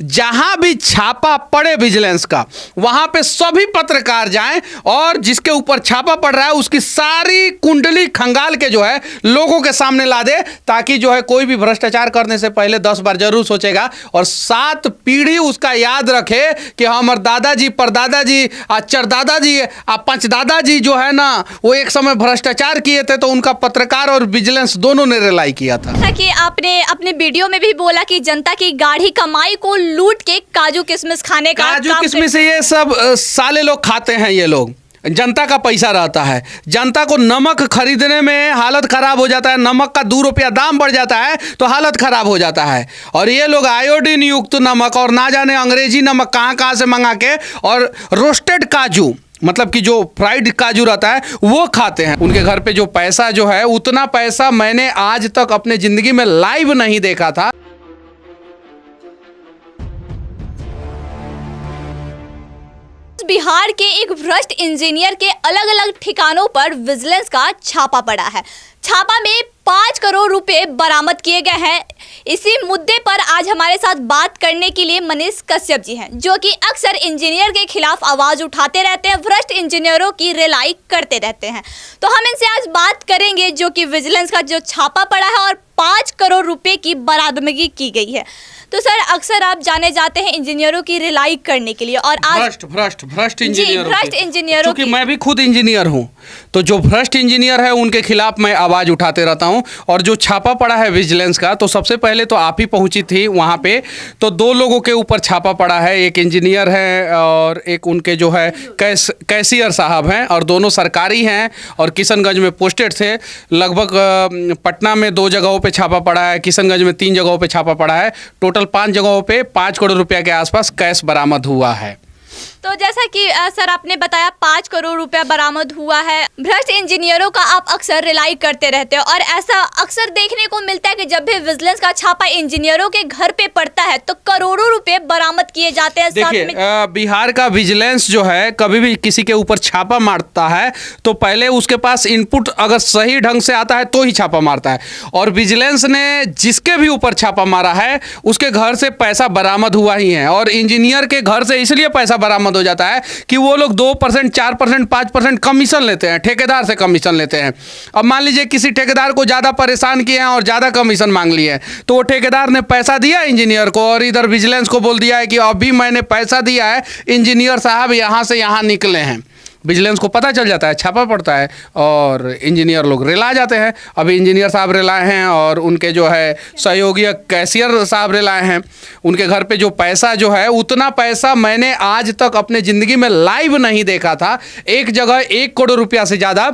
जहां भी छापा पड़े विजिलेंस का वहां पे सभी पत्रकार जाएं और जिसके ऊपर छापा पड़ रहा है उसकी सारी कुंडली खंगाल के जो है लोगों के सामने ला दे, ताकि जो है कोई भी भ्रष्टाचार करने से पहले 10 बार जरूर सोचेगा और 7 पीढ़ी उसका याद रखे कि हमारे दादाजी, परदादाजी, चरदादाजी, पंचदादाजी जो है ना वो एक समय भ्रष्टाचार किए थे, तो उनका पत्रकार और विजिलेंस दोनों ने रिलाई किया था। जैसा कि आपने अपने वीडियो में भी बोला कि जनता की गाढ़ी कमाई को लूट के काजू किशमिश खाने का काजू किशमिश ये सब साले लोग खाते हैं। ये लोग जनता का पैसा रहता है, जनता को नमक खरीदने में हालत खराब हो जाता है, नमक का 2 रुपया दाम बढ़ जाता है तो हालत खराब हो जाता है। और ये लोग आयोडीन युक्त नमक और ना जाने अंग्रेजी नमक कहाँ कहाँ से मंगा के और रोस्टेड काजू, मतलब कि जो फ्राइड काजू रहता है वो खाते हैं। उनके घर पे जो पैसा जो है उतना पैसा मैंने आज तक अपने जिंदगी में लाइव नहीं देखा था। बिहार के एक भ्रष्ट इंजीनियर के अलग अलग ठिकानों पर विजिलेंस का छापा पड़ा है। छापा में 5 करोड़ रुपए बरामद किए गए हैं। इसी मुद्दे पर आज हमारे साथ बात करने के लिए मनीष कश्यप जी हैं, जो कि अक्सर इंजीनियर के खिलाफ आवाज उठाते रहते हैं, भ्रष्ट इंजीनियरों की रिलाई करते रहते हैं। तो हम इनसे आज बात करेंगे जो कि विजिलेंस का जो छापा पड़ा है और 5 करोड़ रुपए की बरामदगी की गई है। तो सर, अक्सर आप जाने जाते हैं इंजीनियरों की रिलाई करने के लिए और आज भ्रष्ट इंजीनियरों, क्योंकि मैं भी खुद इंजीनियर हूं, तो जो भ्रष्ट इंजीनियर है उनके खिलाफ मैं आवाज उठाते रहता हूं। और जो छापा पड़ा है विजिलेंस का, तो सबसे पहले तो आप ही पहुंची थी वहां पे, तो 2 लोगों के ऊपर छापा पड़ा है। एक इंजीनियर है और एक उनके जो है कैशियर साहब हैं, और दोनों सरकारी हैं और किशनगंज में पोस्टेड थे। लगभग पटना में 2 जगहों पे छापा पड़ा है, किशनगंज में 3 जगहों पे छापा पड़ा है। टोटल 5 जगहों पे 5 करोड़ रुपया के आसपास कैश बरामद हुआ है। तो जैसा कि सर आपने बताया 5 करोड़ रुपया बरामद हुआ है। भ्रष्ट इंजीनियरों का आप अक्सर रिलाई करते रहते हो और ऐसा अक्सर देखने को मिलता है कि जब भी विजिलेंस का छापा इंजीनियरों के घर पे पड़ता है तो करोड़ों रुपए बरामद किए जाते हैं। देखिए, बिहार का विजिलेंस जो है कभी भी किसी के ऊपर छापा मारता है तो पहले उसके पास इनपुट अगर सही ढंग से आता है तो ही छापा मारता है। और विजिलेंस ने जिसके भी ऊपर छापा मारा है उसके घर से पैसा बरामद हुआ ही है। और इंजीनियर के घर से इसलिए पैसा बरामद हो जाता है कि वो लोग 2%, 4%, 5% कमीशन लेते हैं, ठेकेदार से कमीशन लेते हैं। अब मान लीजिए किसी ठेकेदार को ज़्यादा परेशान किए हैं और ज़्यादा कमीशन मांग लिए हैं, तो वो ठेकेदार ने पैसा दिया इंजीनियर को और इधर विजिलेंस को बोल दिया है कि अभी मैंने पैसा दिया है, इंजीनियर साहब यहाँ से यहाँ निकले हैं। विजिलेंस को पता चल जाता है, छापा पड़ता है और इंजीनियर लोग रिला जाते हैं। अभी इंजीनियर साहब रिलाए हैं और उनके जो है सहयोगी कैशियर साहब रिलाए हैं। उनके घर पे जो पैसा जो है उतना पैसा मैंने आज तक अपने ज़िंदगी में लाइव नहीं देखा था। एक जगह 1 करोड़ रुपया से ज़्यादा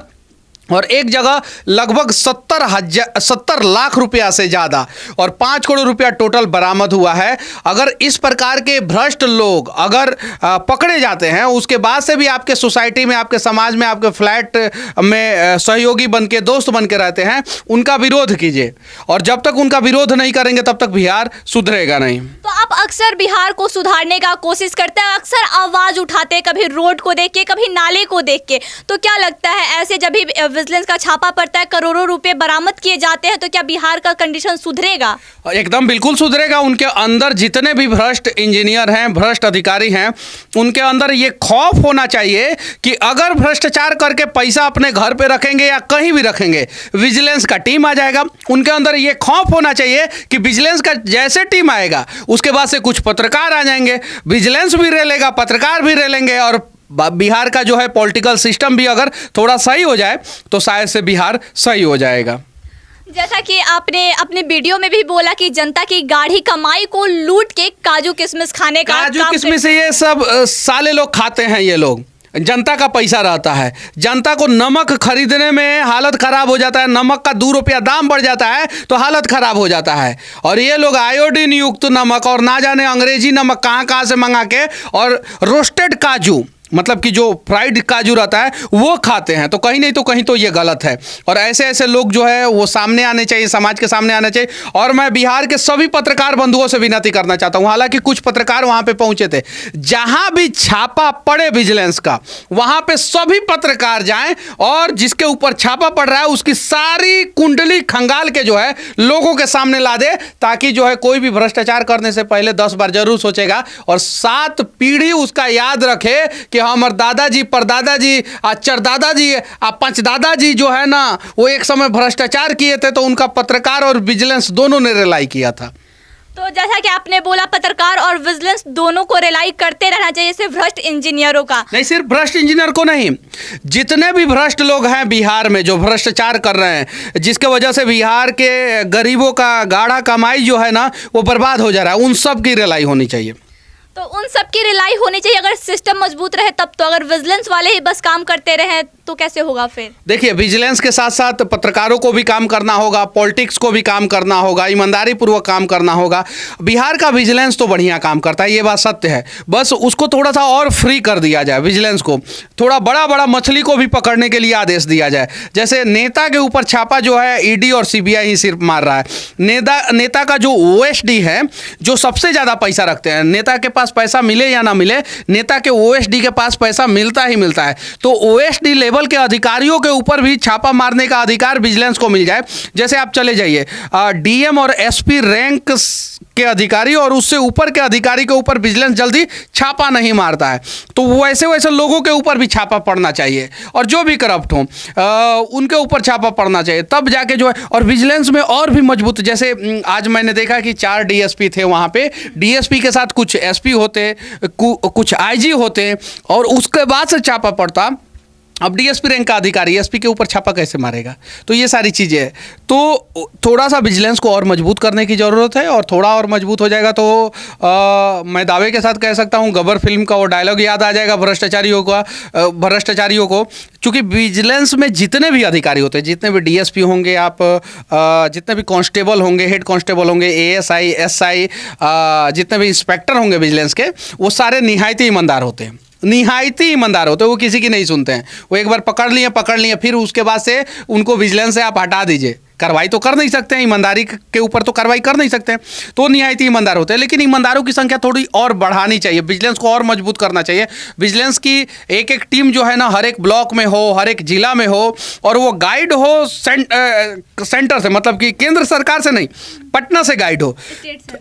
और एक जगह लगभग 70 लाख रुपया से ज़्यादा और 5 करोड़ रुपया टोटल बरामद हुआ है। अगर इस प्रकार के भ्रष्ट लोग अगर पकड़े जाते हैं, उसके बाद से भी आपके सोसाइटी में, आपके समाज में, आपके फ्लैट में सहयोगी बन के, दोस्त बन के रहते हैं, उनका विरोध कीजिए। और जब तक उनका विरोध नहीं करेंगे तब तक बिहार सुधरेगा नहीं। तो आप अक्सर बिहार को सुधारने का कोशिश करते हैं, अक्सर आवाज़ उठाते हैं, कभी रोड को देख के, कभी नाले को देख के। तो क्या लगता है ऐसे जब भी विजिलेंस का छापा पड़ता है, करोड़ों रुपए बरामद किए जाते हैं, तो क्या बिहार का कंडीशन सुधरेगा? एकदम बिल्कुल सुधरेगा। उनके अंदर जितने भी भ्रष्ट इंजीनियर हैं, भ्रष्ट अधिकारी हैं, उनके अंदर ये खौफ होना चाहिए कि अगर भ्रष्टाचार करके पैसा अपने घर पे रखेंगे या कहीं भी रखेंगे, विजिलेंस का टीम आ जाएगा। उनके अंदर ये खौफ होना चाहिए कि विजिलेंस का जैसे टीम आएगा उसके बाद से कुछ पत्रकार आ जाएंगे, विजिलेंस भी रेलेगा, पत्रकार भी रेलेंगे और बिहार का जो है पॉलिटिकल सिस्टम भी अगर थोड़ा सही हो जाए तो शायद से बिहार सही हो जाएगा। जैसा कि आपने अपने वीडियो में भी बोला कि जनता की गाढ़ी कमाई को लूट के काजू किशमिश खाने का काजू किशमिश ये सब साले लोग खाते हैं। ये लोग जनता का पैसा रहता है, जनता को नमक खरीदने में हालत खराब हो जाता है, नमक का 2 रुपया दाम बढ़ जाता है तो हालत खराब हो जाता है। और ये लोग आयोडीन युक्त नमक और ना जाने अंग्रेजी नमक कहाँ कहाँ से मंगा के और रोस्टेड काजू, मतलब कि जो फ्राइड काजू रहता है वो खाते हैं, तो कहीं नहीं तो कहीं तो ये गलत है। और ऐसे ऐसे लोग जो है वो सामने आने चाहिए, समाज के सामने आना चाहिए। और मैं बिहार के सभी पत्रकार बंधुओं से विनती करना चाहता हूं, हालांकि कुछ पत्रकार वहां पे पहुंचे थे, जहां भी छापा पड़े विजिलेंस का वहां पे सभी पत्रकार जाएं और जिसके ऊपर छापा पड़ रहा है उसकी सारी कुंडली खंगाल के जो है लोगों के सामने ला दे, ताकि जो है कोई भी भ्रष्टाचार करने से पहले 10 बार जरूर सोचेगा और 7 पीढ़ी उसका याद रखे कि हमारे दादाजी, परदादाजी, चरदादाजी, पंचदादाजी जो है ना वो एक समय भ्रष्टाचार किए थे, तो उनका पत्रकार और विजिलेंस दोनों ने रिलाई किया था। तो जैसा कि आपने बोला, पत्रकार और विजिलेंस दोनों को रिलाई करते रहना चाहिए, सिर्फ भ्रष्ट इंजीनियरों का नहीं, सिर्फ भ्रष्ट इंजीनियर को नहीं, जितने भी भ्रष्ट लोग हैं बिहार में जो भ्रष्टाचार कर रहे हैं, जिसके वजह से बिहार के गरीबों का गाढ़ा कमाई जो है ना वो बर्बाद हो जा रहा है, उन सब की रिलाई होनी चाहिए। तो उन सब की रिलाई होनी चाहिए। अगर सिस्टम मजबूत रहे तब तो, अगर विजिलेंस वाले ही बस काम करते रहे तो कैसे होगा फिर? देखिए, विजिलेंस के साथ साथ पत्रकारों को भी काम करना होगा, पॉलिटिक्स को भी काम करना होगा, ईमानदारी पूर्वक काम करना होगा। बिहार का विजिलेंस तो बढ़िया काम करता है, ये बात सत्य है, बस उसको थोड़ा सा और फ्री कर दिया जाए। विजिलेंस को थोड़ा बड़ा बड़ा मछली को भी पकड़ने के लिए आदेश दिया जाए। जैसे नेता के ऊपर छापा जो है ईडी और सीबीआई ही सिर्फ मार रहा है। नेता का जो ओएसडी है, जो सबसे ज़्यादा पैसा रखते हैं, नेता के पास पैसा मिले या ना मिले, नेता के ओएसडी के पास पैसा मिलता ही मिलता है, तो ओएसडी लेवल के अधिकारियों के ऊपर भी छापा मारने का अधिकार विजिलेंस को मिल जाए। जैसे आप चले जाइए डीएम और एसपी रैंक के अधिकारी और उससे ऊपर के अधिकारी के ऊपर विजिलेंस जल्दी छापा नहीं मारता है, तो वैसे वैसे लोगों के ऊपर भी छापा पड़ना चाहिए और जो भी करप्ट हों उनके ऊपर छापा पड़ना चाहिए, तब जाके जो है। और विजिलेंस में और भी मजबूत, जैसे आज मैंने देखा कि 4 डीएसपी थे वहाँ पे, डीएसपी के साथ कुछ एसपी होते, कुछ आईजी होते और उसके बाद से छापा पड़ता। अब डीएसपी रैंक का अधिकारी एसपी के ऊपर छापा कैसे मारेगा? तो ये सारी चीज़ें हैं, तो थोड़ा सा विजिलेंस को और मजबूत करने की ज़रूरत है और थोड़ा और मजबूत हो जाएगा तो मैं दावे के साथ कह सकता हूँ गब्बर फिल्म का वो डायलॉग याद आ जाएगा भ्रष्टाचारियों को। चूँकि विजिलेंस में जितने भी अधिकारी होते हैं, जितने भी डीएसपी होंगे, आप जितने भी कांस्टेबल होंगे, हेड कांस्टेबल होंगे, एएसआई, एसआई, जितने भी इंस्पेक्टर होंगे विजिलेंस के, वो सारे निहायती ईमानदार होते हैं, निहायती ईमानदार होते हैं। वो किसी की नहीं सुनते हैं। वो एक बार पकड़ लिए, फिर उसके बाद से उनको विजिलेंस से आप हटा दीजिए, कार्रवाई तो कर नहीं सकते हैं, ईमानदारी के ऊपर तो कार्रवाई कर नहीं सकते हैं, तो निहायती ईमानदार होते हैं। लेकिन ईमानदारों की संख्या थोड़ी और बढ़ानी चाहिए, विजिलेंस को और मजबूत करना चाहिए। विजिलेंस की एक एक टीम जो है ना हर एक ब्लॉक में हो, हर एक जिला में हो, और वो गाइड हो सेंटर से, मतलब कि केंद्र सरकार से नहीं, पटना से गाइड हो।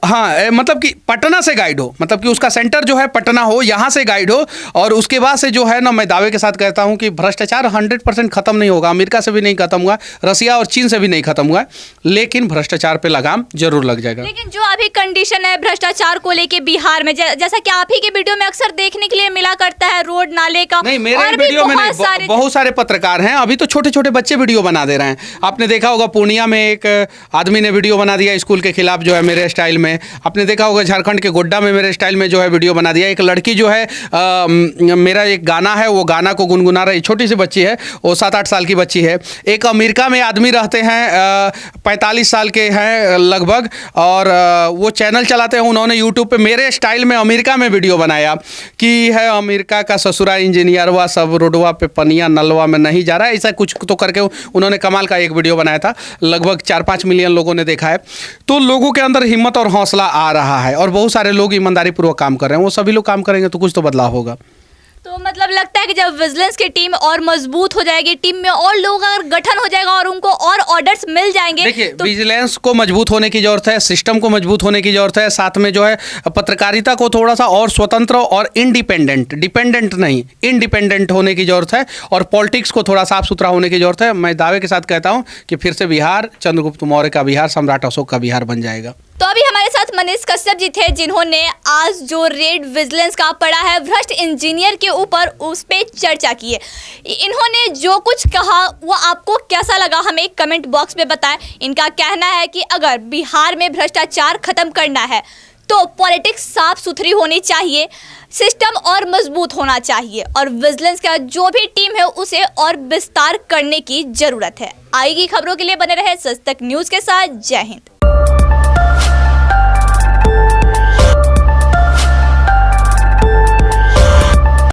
हाँ, मतलब कि पटना से गाइड हो, मतलब कि उसका सेंटर जो है पटना हो, यहाँ से गाइड हो। और उसके बाद से जो है ना, मैं दावे के साथ कहता हूँ कि भ्रष्टाचार 100% खत्म नहीं होगा, अमेरिका से भी नहीं खत्म हुआ, रसिया और चीन से भी नहीं खत्म हुआ, लेकिन भ्रष्टाचार पे लगाम जरूर लग जाएगा। लेकिन जो अभी कंडीशन है भ्रष्टाचार को लेके बिहार में, जैसा कि आप ही के वीडियो में अक्सर देखने के लिए मिला करता है, रोड नाले का, नहीं मेरे वीडियो में नहीं, बहुत सारे पत्रकार हैं, अभी तो छोटे छोटे बच्चे वीडियो बना दे रहे हैं। आपने देखा होगा पूर्णिया में एक आदमी ने वीडियो बना दिया स्कूल के खिलाफ जो है मेरे स्टाइल में। आपने देखा होगा झारखंड के गोड्डा में मेरे स्टाइल में जो है वीडियो बना दिया। एक लड़की जो है मेरा एक गाना है, वो गाना को गुनगुना रही, छोटी सी बच्ची है, वो 7-8 साल की बच्ची है। एक अमेरिका में आदमी रहते हैं, 45 साल के हैं लगभग, और वो चैनल चलाते हैं। उन्होंने यूट्यूब पे मेरे स्टाइल में अमेरिका में वीडियो बनाया कि है अमेरिका का ससुरा इंजीनियरवा, सब रोडवा पे पनिया नलवा में नहीं जा रहा है, ऐसा कुछ तो करके उन्होंने कमाल का एक वीडियो बनाया था। लगभग 4-5 मिलियन लोगों ने देखा है। तो लोगों के अंदर हिम्मत और हौसला आ रहा है और बहुत सारे लोग ईमानदारी पूर्वक काम कर रहे हैं। वो सभी लोग काम करेंगे तो कुछ तो बदलाव होगा। तो मतलब लगता है कि जब विजिलेंस की टीम और मजबूत हो जाएगी, टीम में और लोग अगर गठन हो जाएगा और उनको और ऑर्डर्स मिल जाएंगे। देखिए, विजिलेंस को मजबूत होने की जरूरत है, सिस्टम को मजबूत होने की जरूरत है, साथ में जो है पत्रकारिता को थोड़ा सा और स्वतंत्र और डिपेंडेंट नहीं, इंडिपेंडेंट होने की जरूरत है, और पॉलिटिक्स को थोड़ा साफ सुथरा होने की जरूरत है। मैं दावे के साथ कहता हूँ कि फिर से बिहार चंद्रगुप्त मौर्य का बिहार, सम्राट अशोक का बिहार बन जाएगा। तो अभी हमारे साथ मनीष कश्यप जी थे, जिन्होंने आज जो रेड विजिलेंस का पड़ा है भ्रष्ट इंजीनियर के ऊपर, उस पे चर्चा की है। इन्होंने जो कुछ कहा वो आपको कैसा लगा हमें कमेंट बॉक्स में बताएं। इनका कहना है कि अगर बिहार में भ्रष्टाचार खत्म करना है तो पॉलिटिक्स साफ सुथरी होनी चाहिए, सिस्टम और मजबूत होना चाहिए, और विजिलेंस का जो भी टीम है उसे और विस्तार करने की जरूरत है। आगे की खबरों के लिए बने रहे सच तक न्यूज़ के साथ। जय हिंद।